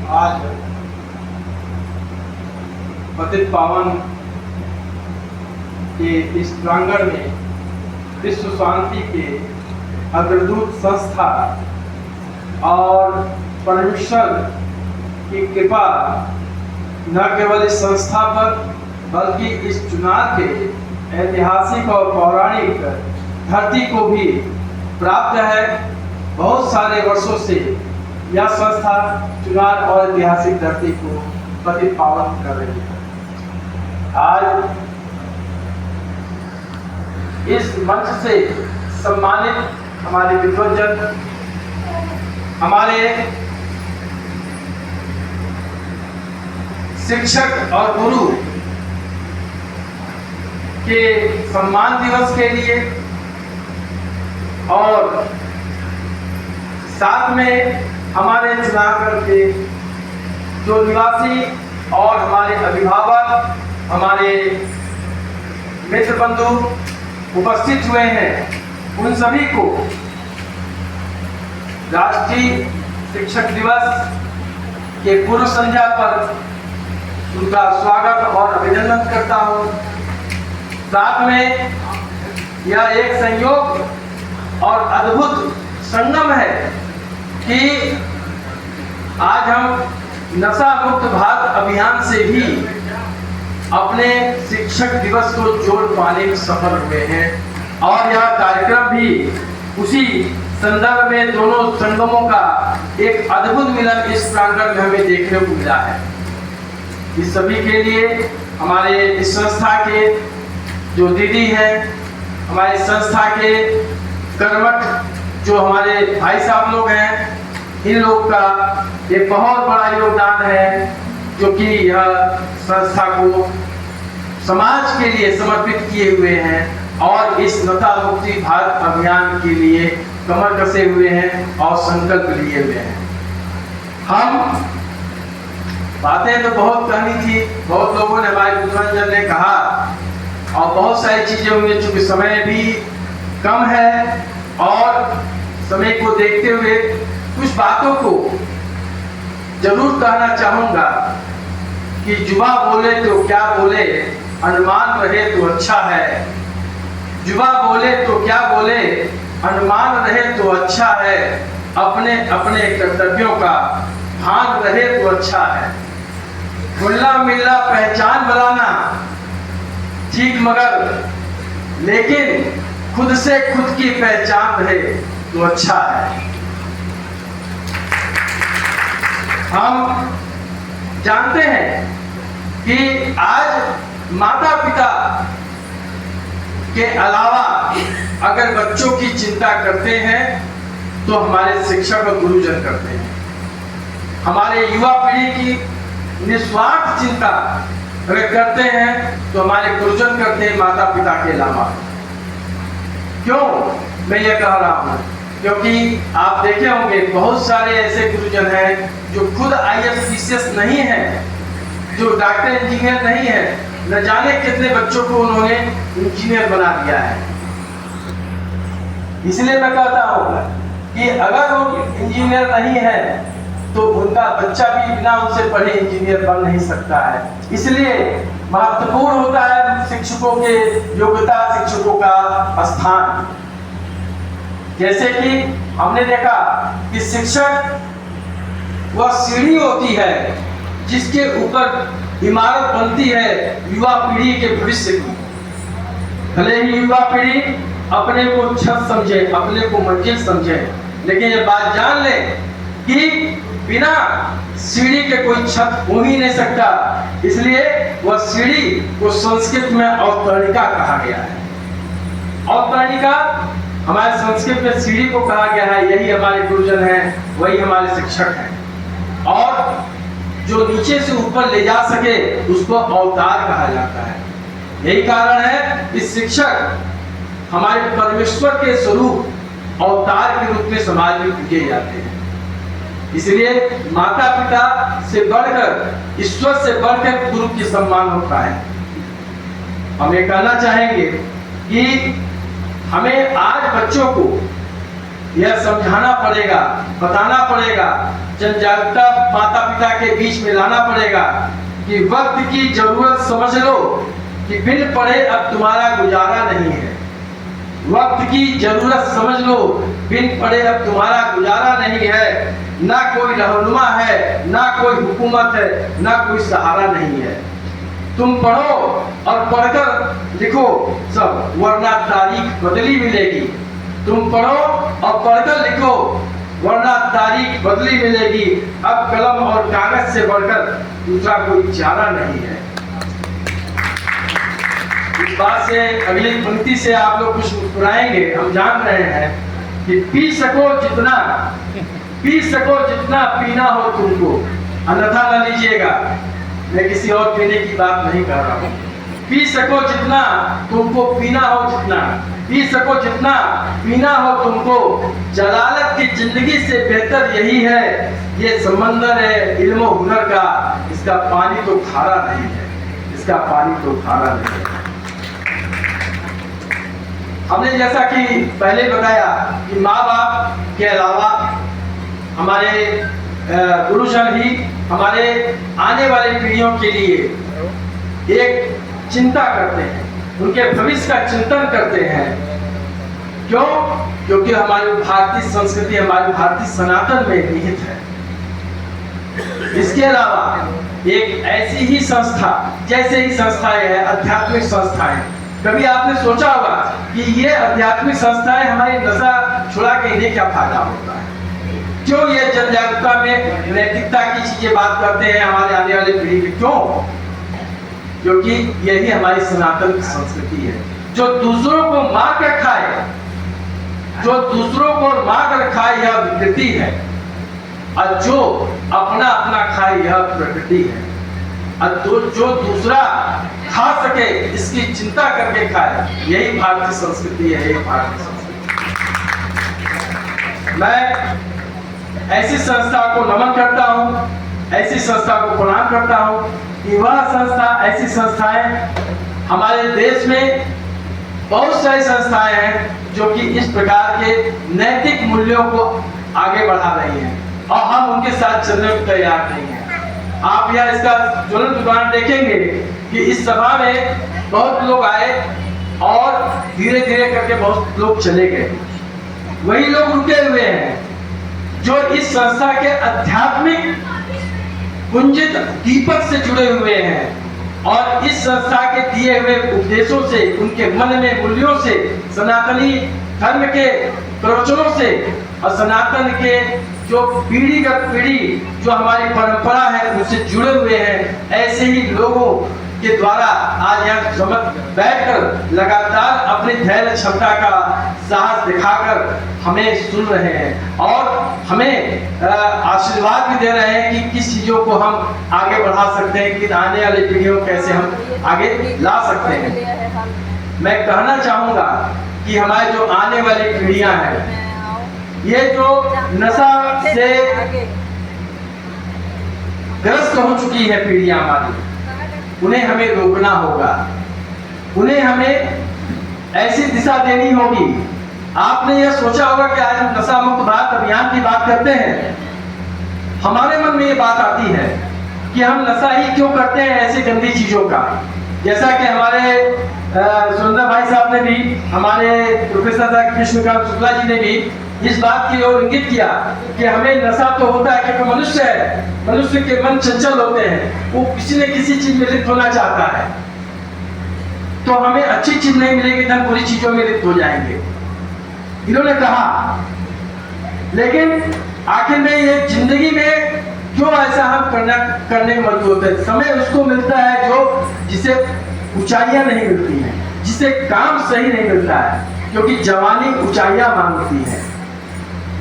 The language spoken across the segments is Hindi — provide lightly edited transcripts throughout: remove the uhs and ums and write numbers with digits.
आज पतित पावन के इस प्रांगण में विश्व शांति के अग्रदूत संस्था और परमेश्वर की कृपा न केवल इस संस्था पर बल्कि इस चुनाव के ऐतिहासिक और पौराणिक धरती को भी प्राप्त है। बहुत सारे वर्षों से यह संस्था चुनाव और ऐतिहासिक धरती को पतित पावन कर रही है। आज इस मंच से सम्मानित हमारे विद्वजन, हमारे शिक्षक और गुरु के सम्मान दिवस के लिए और साथ में हमारे चुनावगढ़ के जो निवासी और हमारे अभिभावक, हमारे मित्र बंधु उपस्थित हुए हैं, उन सभी को राष्ट्रीय शिक्षक दिवस के पूर्व संध्या पर उनका स्वागत और अभिनंदन करता हूँ। साथ में यह एक संयोग और अद्भुत संगम है कि आज हम नशा मुक्त भारत अभियान से भी अपने शिक्षक दिवस को जोड़ पाने में सफल हुए हैं और यह कार्यक्रम भी उसी संदर्भ में दोनों संगमों का एक अद्भुत मिलन इस प्रांगण में हमें देखने को मिला है। इस सभी के लिए हमारे इस संस्था के जो दीदी हैं, हमारी संस्था के कर्मठ जो हमारे भाई साहब लोग हैं, इन लोग का एक बहुत बड़ा योगदान है जो कि यह संस्था को समाज के लिए समर्पित किए हुए हैं और इस नशा मुक्ति भारत अभियान के लिए कमर कसे हुए हैं और संकल्प लिए हुए हैं। हम बातें तो बहुत कहनी थी, बहुत लोगों ने, हमारे विद्वानजन ने कहा और बहुत सारी चीजें होंगी, चूंकि समय भी कम है और समय को देखते हुए कुछ बातों को जरूर कहना चाहूंगा कि जुबा बोले तो क्या बोले, अनुमान रहे तो अच्छा है। जुबा बोले तो क्या बोले, अनुमान रहे तो अच्छा है। अपने अपने कर्तव्यों का भान रहे तो अच्छा है। खुल्ला मिल्ला पहचान बनाना ठीक, मगर लेकिन खुद से खुद की पहचान रहे तो अच्छा है। हम जानते हैं कि आज माता पिता के अलावा अगर बच्चों की चिंता करते हैं तो हमारे शिक्षक और गुरुजन करते हैं। हमारे युवा पीढ़ी की निस्वार्थ चिंता अगर करते हैं तो हमारे गुरुजन करते हैं, माता पिता के अलावा। क्यों मैं ये कह रहा हूँ? क्योंकि आप देखे होंगे बहुत सारे ऐसे गुरुजन हैं जो खुद IAS नहीं है, जो डॉक्टर इंजीनियर नहीं है, न जाने कितने बच्चों को उन्होंने इंजीनियर बना दिया है। इसलिए मैं कहता हूँ कि अगर वो इंजीनियर नहीं है तो उनका बच्चा भी बिना उनसे पढ़े इंजीनियर बन नहीं सकता है। इसलिए महत्वपूर्ण होता है शिक्षकों के योग्यता, शिक्षकों का स्थान। जैसे कि हमने देखा कि शिक्षक वह सीढ़ी होती है जिसके ऊपर इमारत बनती है युवा पीढ़ी के भविष्य की। भले ही युवा पीढ़ी अपने को छत समझे, अपने को मंजिल समझे, लेकिन ये बात जान ले कि बिना सीढ़ी के कोई छत हो ही नहीं सकता। इसलिए वह सीढ़ी को संस्कृत में अवतरणिका कहा गया है। अवतरणिका हमारे संस्कृत में सीढ़ी को कहा गया है। यही हमारे गुरुजन हैं, वही हमारे शिक्षक हैं। और जो नीचे से ऊपर ले जा सके उसको अवतार कहा जाता है। यही कारण है कि शिक्षक हमारे परमेश्वर के स्वरूप अवतार के रूप में समाज में पूजे जाते हैं। इसलिए माता पिता से बढ़कर, ईश्वर से बढ़कर गुरु की सम्मान होता है। हम ये कहना चाहेंगे कि हमें आज बच्चों को यह समझाना पड़ेगा, बताना पड़ेगा, जन जागरूकता माता पिता के बीच में लाना पड़ेगा कि वक्त की जरूरत समझ लो कि बिन पढ़े अब तुम्हारा गुजारा नहीं है। वक्त की जरूरत समझ लो, बिन पढ़े अब तुम्हारा गुजारा नहीं है। ना कोई रहनुमा है, ना कोई हुकूमत है, ना कोई सहारा नहीं है। तुम पढ़ो और पढ़कर लिखो सब, वरना तारीख बदली मिलेगी। तुम पढ़ो और पढ़कर लिखो, वरना तारीख बदली मिलेगी। अब कलम और कागज से बढ़कर दूसरा कोई चारा नहीं है। इस बात से, अगली पंक्ति से आप लोग कुछ मुस्कुराएंगे। हम जान रहे हैं कि पी सको जितना पीना हो तुमको, अन्यथा न लीजिएगा। मैं किसी और पीने की बात नहीं कर रहा हूँ। पी सको जितना तुमको पीना हो, जितना पी सको जितना पीना हो तुमको। जलालत की जिंदगी से बेहतर यही है। ये समंदर है इल्म और हुनर का, इसका पानी तो खारा नहीं है, इसका पानी तो खारा नहीं है। हमने जैसा कि पहले बताया कि माँ बाप के अलावा हमारे गुरुजन ही हमारे आने वाली पीढ़ियों के लिए एक चिंता करते हैं, उनके भविष्य का चिंतन करते हैं। क्यों? क्योंकि हमारी भारतीय संस्कृति, हमारी भारतीय सनातन में निहित है। इसके अलावा एक ऐसी ही संस्था, जैसे ही संस्थाएं हैं, आध्यात्मिक संस्थाएं, कभी आपने सोचा होगा कि ये आध्यात्मिक संस्थाएं हमारी नशा छुड़ा के इन्हें क्या फायदा होता है? क्यों ये जन जागरूकता में नैतिकता की चीजें बात करते हैं हमारे आने वाले पीढ़ी के? क्यों? क्योंकि यही हमारी सनातन संस्कृति है। जो दूसरों को मार कर खाए, जो दूसरों को मार कर खाए, यह विकृति है। और जो अपना अपना खाए, यह प्रकृति है। और जो दूसरा खा सके, इसकी चिंता करके खाए, यही भारतीय संस्कृति है, यही भारतीय संस्कृति। मैं ऐसी संस्था को नमन करता हूँ, ऐसी संस्था को प्रणाम करता हूँ कि वह संस्था, ऐसी संस्थाएं हमारे देश में बहुत सारी संस्थाएं हैं जो कि इस प्रकार के नैतिक मूल्यों को आगे बढ़ा रही हैं और हम उनके साथ चलने को तैयार नहीं हैं। आप यहाँ इसका ज्वलंत उदाहरण देखेंगे कि इस सभा में बहुत लोग आए और धीरे धीरे करके बहुत लोग चले गए। वही लोग रुके हुए हैं जो इस संस्था के आध्यात्मिक कुंजित दीपक से जुड़े हुए हैं और इस संस्था के दिए हुए उपदेशों से, उनके मन में मूल्यों से, सनातनी धर्म के प्रवचनों से और सनातन के जो पीढ़ीगत पीढ़ी जो हमारी परंपरा है उससे जुड़े हुए हैं। ऐसे ही लोगों के द्वारा आज यहाँ समझ बैठकर लगातार अपनी धैर्य क्षमता का साहस दिखाकर हमें सुन रहे हैं और हमें आशीर्वाद भी दे रहे हैं कि किस चीजों को हम आगे बढ़ा सकते हैं, कि आने वाली पीढ़ियों को कैसे हम आगे ला सकते हैं। मैं कहना चाहूंगा कि हमारी जो आने वाली पीढ़ियां हैं, ये जो नशा से ग्रस्त हो चुकी है पीढ़ियां हमारी, उन्हें हमें रोकना होगा, उन्हें हमें ऐसी दिशा देनी होगी। आपने यह सोचा होगा कि आज हम नशा मुक्त भारत अभियान की बात करते हैं, हमारे मन में ये बात आती है कि हम नशा ही क्यों करते हैं ऐसी गंदी चीजों का। जैसा कि हमारे सुंदर भाई साहब ने भी, हमारे प्रोफेसर कृष्णकांत शुक्ला जी ने भी इस बात की ओर इंगित किया कि हमें नशा तो होता है क्योंकि मनुष्य है, मनुष्य के मन चंचल होते हैं, वो किसी न किसी चीज में लिप्त होना चाहता है। तो हमें अच्छी चीज नहीं मिलेगी तो हम बुरी चीजों में लिप्त हो जाएंगे, इन्होंने कहा। लेकिन आखिर में ये जिंदगी में क्यों ऐसा हम करने में मजबूर होते हैं? समय उसको मिलता है जो जिसे ऊंचाइयां नहीं मिलती हैं, जिसे काम सही नहीं मिलता है, क्योंकि जवानी ऊंचाइयां मांगती है,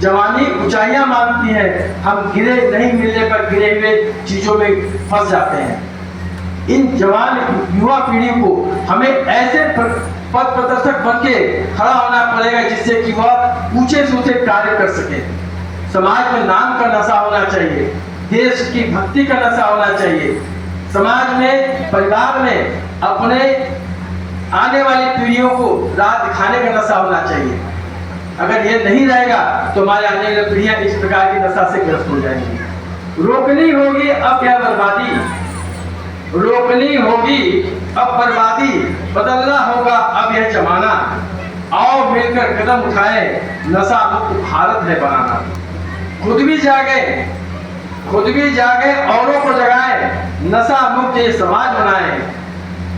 जवानी ऊंचाइयां मांगती है। हम गिरे नहीं मिलने पर गिरे हुए चीजों में फंस जाते हैं। इन जवान युवा पीढ़ी को हमें ऐसे पथ प्रदर्शक बन के खड़ा होना पड़ेगा जिससे कि वह ऊंचे से ऊंचे कार्य कर सके। समाज में नाम का नशा होना चाहिए, देश की भक्ति का नशा होना चाहिए, समाज में, परिवार में अपने आने वाली पीढ़ियों को राह दिखाने का नशा होना चाहिए। अगर ये नहीं रहेगा तो हमारे आने वाली पीढ़ियां इस प्रकार की नशा से ग्रस्त हो जाएंगी। रोकनी होगी अब यह बर्बादी, रोकनी होगी अब बर्बादी, बदलना होगा अब यह जमाना। आओ मिलकर कदम उठाए, नशा मुक्त भारत है बनाना। खुद भी जागे, खुद भी जागे, औरों को जगाए, नशा मुक्त ये समाज बनाए।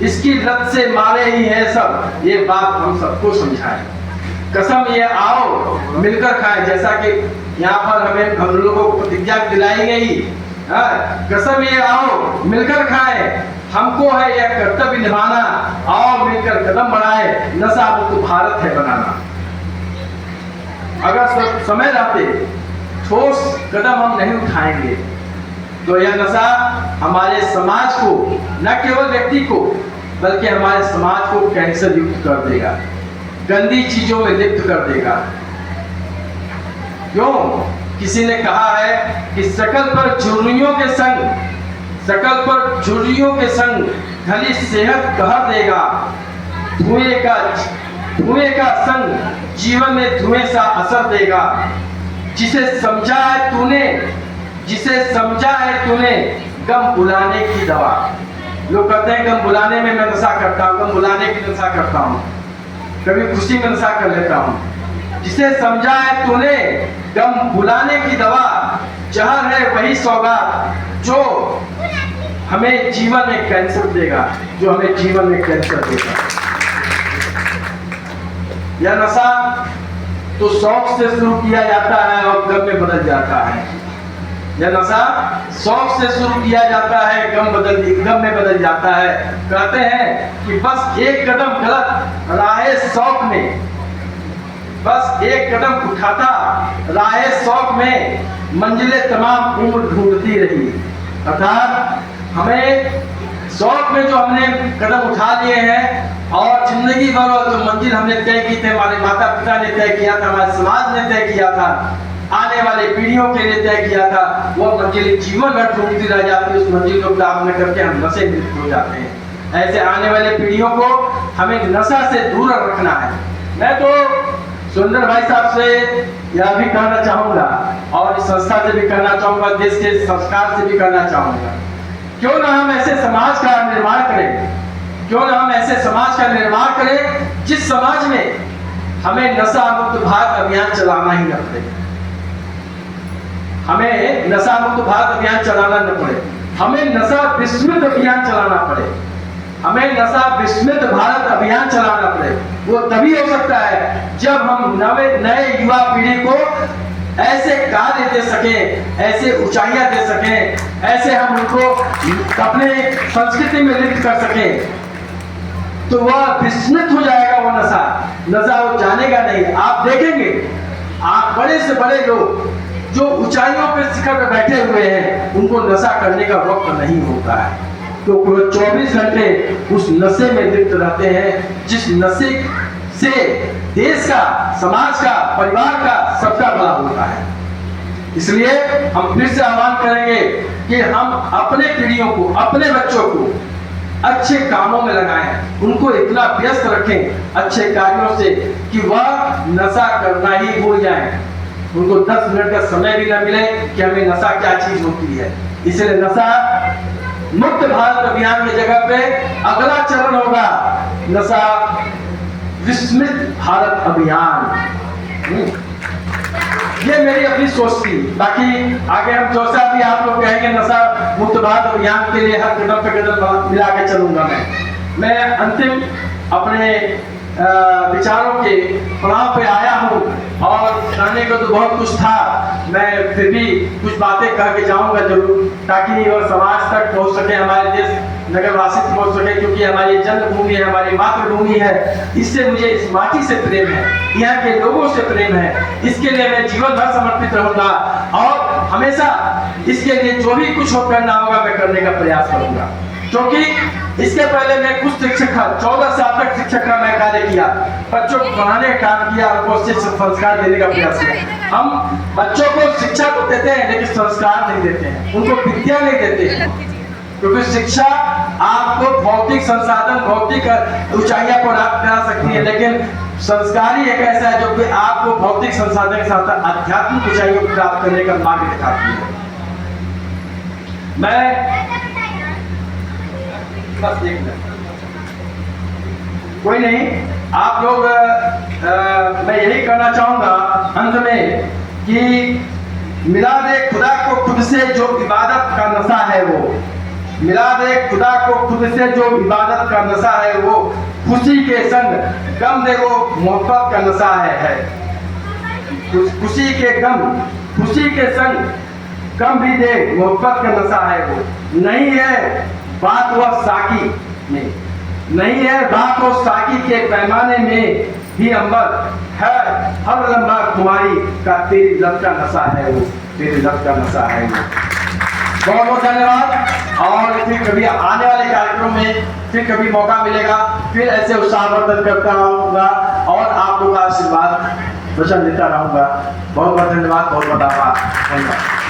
इसकी लत से मारे ही है सब, ये बात हम सबको समझाएं। कसम ये आओ मिलकर खाएं, जैसा कि यहाँ पर हमें हम लोगों को प्रतिज्ञा दिलाई गई। कसम ये आओ मिलकर खाएं, हमको है यह कर्तव्य निभाना। आओ मिलकर कदम बढ़ाए, नशा मुक्त भारत है बनाना। अगर समय रहते ठोस कदम हम नहीं उठाएंगे तो यह नशा हमारे समाज को, न केवल व्यक्ति को बल्कि हमारे समाज को कैंसर युक्त कर देगा, गंदी चीजों में लिप्त कर देगा। क्यों? किसी ने कहा है कि शकल पर झुर्रियों के संग, शकल पर झुर्रियों के संग घली सेहत कहर देगा। धुएं का संग जीवन में धुएं सा असर देगा। जिसे समझा है तूने, जिसे समझा है तूने गम बुलाने की दवा। लोग कहते हैं गम बुलाने में मैं नशा करता हूँ, गम बुलाने की नशा करता हूँ, कभी खुशी में नशा कर लेता हूँ। जिसे समझा है तूने गम बुलाने की दवा, जहर है वही सौगात जो हमें जीवन में कैंसर देगा, जो हमें जीवन में कैंसर देगा। यह नशा तो शौक से शुरू किया जाता है और गम में बदल जाता है। यह नशा शौक से शुरू किया जाता है, गम में बदल जाता है। कहते हैं कि बस एक कदम गलत राहे शौक में, बस एक कदम उठाता राहे शौक में, मंजिलें तमाम उम्र ढूंढती रही। अर्थात हमें शौक में जो हमने कदम उठा लिए हैं और जिंदगी भर जो मंजिल हमने तय की थी, हमारे माता पिता ने तय किया था, हमारे समाज ने तय किया था, आने वाले पीढ़ियों के लिए तय किया था, वह मंजिल जीवन भर ढूंढती रह जाती है। उस मंजिल को प्राप्त न करके हम नशे में लिप्त हो जाते हैं। ऐसे आने वाले पीढ़ियों को हमें नशा से दूर रखना है। मैं तो सुंदर भाई साहब से यह भी कहना चाहूंगा और इस संस्था से भी कहना चाहूंगा, देश के संस्कार से भी कहना चाहूंगा, क्यों ना हम ऐसे समाज का निर्माण करें, क्यों ना हम ऐसे समाज का निर्माण करें जिस समाज में हमें नशा मुक्त भारत अभियान चलाना ही न पड़े, हमें नशा मुक्त भारत अभियान चलाना न पड़े, हमें नशा विस्मृत अभियान चलाना पड़े, हमें नशा विस्मृत भारत अभियान चलाना पड़े। वो तभी हो सकता है जब हम नए युवा पीढ़ी को ऐसे कार्य दे सके, ऐसे ऊंचाइयां दे सके, ऐसे हम उनको अपने संस्कृति में लिप्त कर सके, तो वह विस्मृत हो जाएगा। वो नशा वो जानेगा नहीं। आप देखेंगे, आप बड़े से बड़े लोग जो ऊंचाइयों पे शिखर पे बैठे हुए हैं, उनको नशा करने का वक्त नहीं होता है, तो वो 24 घंटे उस नशे में लिप्त रहते हैं, जिस नशे से देश का, समाज का, परिवार का, सबका भला होता है। इसलिए हम फिर से आह्वान करेंगे कि हम अपने पीढ़ियों को, अपने बच्चों को अच्छे कामों में लगाएं, उनको इतना व्यस्त रखें अच्छे कार्यों से कि वह नशा करना ही भूल जाएं। उनको 10 मिनट का समय भी न मिले कि हमें नशा क्या चीज होती है। इसलिए नशा मुक्त भारत अभियान की जगह पे अगला चरण होगा नशा विस्मृत भारत अभियान। ये मेरी अपनी सोच थी। बाकी आगे हम जैसा भी आप लोग कहेंगे नशा मुक्त भारत अभियान के लिए हर कदम पे कदम मिला के चलूंगा। मैं अंतिम अपने विचारों के पड़ाव पे आया हूँ और कहने को तो बहुत कुछ था, मैं फिर भी कुछ बातें कह के जाऊंगा जरूर, ताकि और समाज तक पहुँच सके, हमारे देश नगरवासी पहुँच सके, क्योंकि हमारी जन्मभूमि है, हमारी मातृभूमि है। इससे मुझे इस माटी से प्रेम है, यहाँ के लोगों से प्रेम है। इसके लिए मैं जीवन भर समर्पित रहूंगा और हमेशा इसके लिए जो भी कुछ करना होगा मैं करने का प्रयास करूंगा। क्योंकि इसके पहले मैं कुछ शिक्षक था, 14 साल तक शिक्षक का मैं कार्य किया, बच्चों को पढ़ाने का काम किया, उनको संस्कार देने का प्रयास किया। हम बच्चों को शिक्षा तो देते हैं लेकिन संस्कार नहीं देते हैं, उनको विद्या नहीं देते हैं। क्योंकि शिक्षा आपको भौतिक संसाधन, भौतिक ऊंचाइयां प्राप्त करा सकती है, लेकिन संस्कारी एक ऐसा है जो कि आपको भौतिक संसाधन के साथ आध्यात्मिक ऊंचाइयों को प्राप्त करने का मार्ग दिखाती है। मैं बस एक मिनट, कोई नहीं, आप लोग मैं यही कहना चाहूंगा अंत में कि मिलाद खुदा को खुद से जो इबादत का नशा है वो, मिलाद खुदा को खुद से जो इबादत का नशा है वो खुशी के संग गम दे वो मोहब्बत का नशा है। खुशी के संग गम भी दे मोहब्बत का नशा है वो। नहीं है बात वह साकी में, नहीं है बात वो साकी के पैमाने में भी अंबर है, हर लम्हा कुमारी का तेरी लब का नशा है वो, तेरी लब का नशा है वो। बहुत बहुत धन्यवाद। और फिर कभी आने वाले कार्यक्रम में फिर कभी मौका मिलेगा, फिर ऐसे उत्साहवर्धन करता रहूँगा और आप लोग का आशीर्वाद वचन देता रहूँगा। बहुत बहुत धन्यवाद, बहुत बहुत आभार, धन्यवाद।